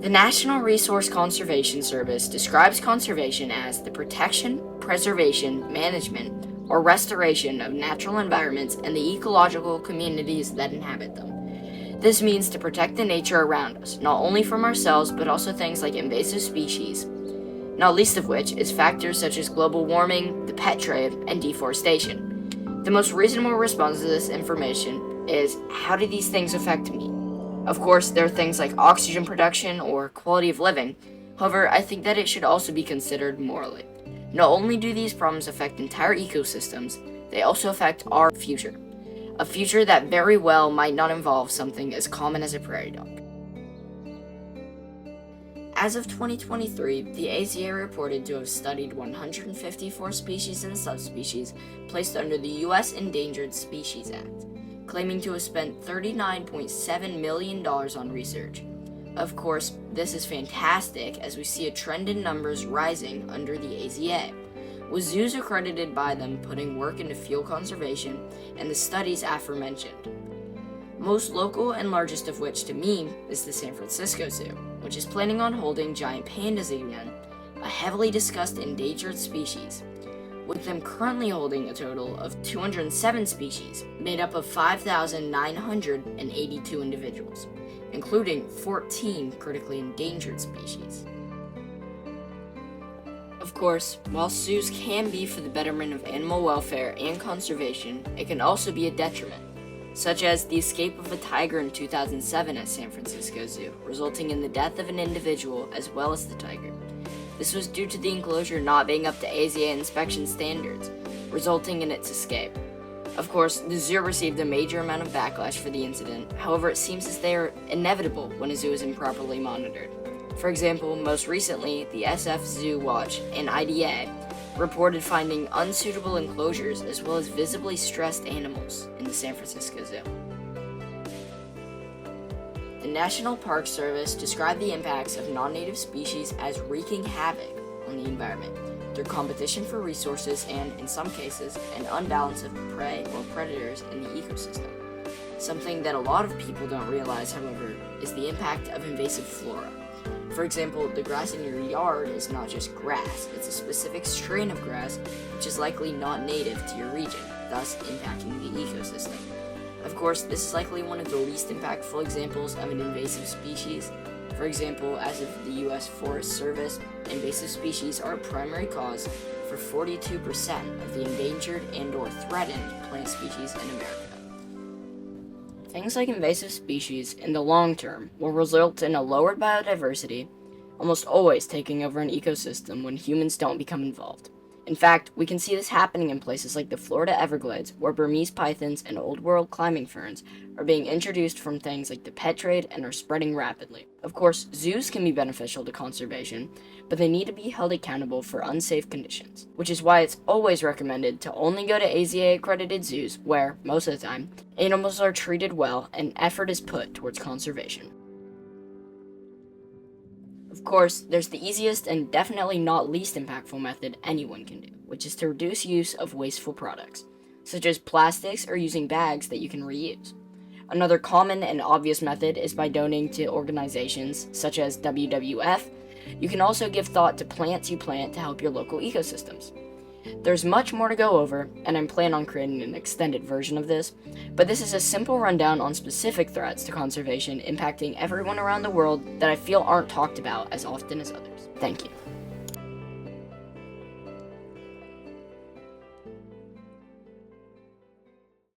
The National Resource Conservation Service describes conservation as the protection, preservation, management, or restoration of natural environments and the ecological communities that inhabit them. This means to protect the nature around us, not only from ourselves, but also things like invasive species, not least of which is factors such as global warming, the pet trade, and deforestation. The most reasonable response to this information is, how do these things affect me? Of course, there are things like oxygen production or quality of living. However, I think that it should also be considered morally. Not only do these problems affect entire ecosystems, they also affect our future. A future that very well might not involve something as common as a prairie dog. As of 2023, the AZA reported to have studied 154 species and subspecies placed under the U.S. Endangered Species Act, claiming to have spent $39.7 million on research. Of course, this is fantastic as we see a trend in numbers rising under the AZA, with zoos accredited by them putting work into field conservation and the studies aforementioned. Most local and largest of which to me is the San Francisco Zoo, which is planning on holding giant pandas again, a heavily discussed endangered species, with them currently holding a total of 207 species, made up of 5,982 individuals, including 14 critically endangered species. Of course, while zoos can be for the betterment of animal welfare and conservation, it can also be a detriment, such as the escape of a tiger in 2007 at San Francisco Zoo, resulting in the death of an individual as well as the tiger. This was due to the enclosure not being up to AZA inspection standards, resulting in its escape. Of course, the zoo received a major amount of backlash for the incident, however it seems as they are inevitable when a zoo is improperly monitored. For example, most recently, the SF Zoo Watch and IDA reported finding unsuitable enclosures as well as visibly stressed animals in the San Francisco Zoo. The National Park Service described the impacts of non-native species as wreaking havoc on the environment through competition for resources and, in some cases, an unbalance of prey or predators in the ecosystem. Something that a lot of people don't realize, however, is the impact of invasive flora. For example, the grass in your yard is not just grass, it's a specific strain of grass which is likely not native to your region, thus impacting the ecosystem. Of course, this is likely one of the least impactful examples of an invasive species. For example, as of the U.S. Forest Service, invasive species are a primary cause for 42% of the endangered and/or threatened plant species in America. Things like invasive species, in the long term, will result in a lowered biodiversity, almost always taking over an ecosystem when humans don't become involved. In fact, we can see this happening in places like the Florida Everglades, where Burmese pythons and Old World climbing ferns are being introduced from things like the pet trade and are spreading rapidly. Of course, zoos can be beneficial to conservation, but they need to be held accountable for unsafe conditions, which is why it's always recommended to only go to AZA-accredited zoos where, most of the time, animals are treated well and effort is put towards conservation. Of course, there's the easiest and definitely not least impactful method anyone can do, which is to reduce use of wasteful products, such as plastics or using bags that you can reuse. Another common and obvious method is by donating to organizations such as WWF. You can also give thought to plants you plant to help your local ecosystems. There's much more to go over, and I'm planning on creating an extended version of this, but this is a simple rundown on specific threats to conservation impacting everyone around the world that I feel aren't talked about as often as others. Thank you.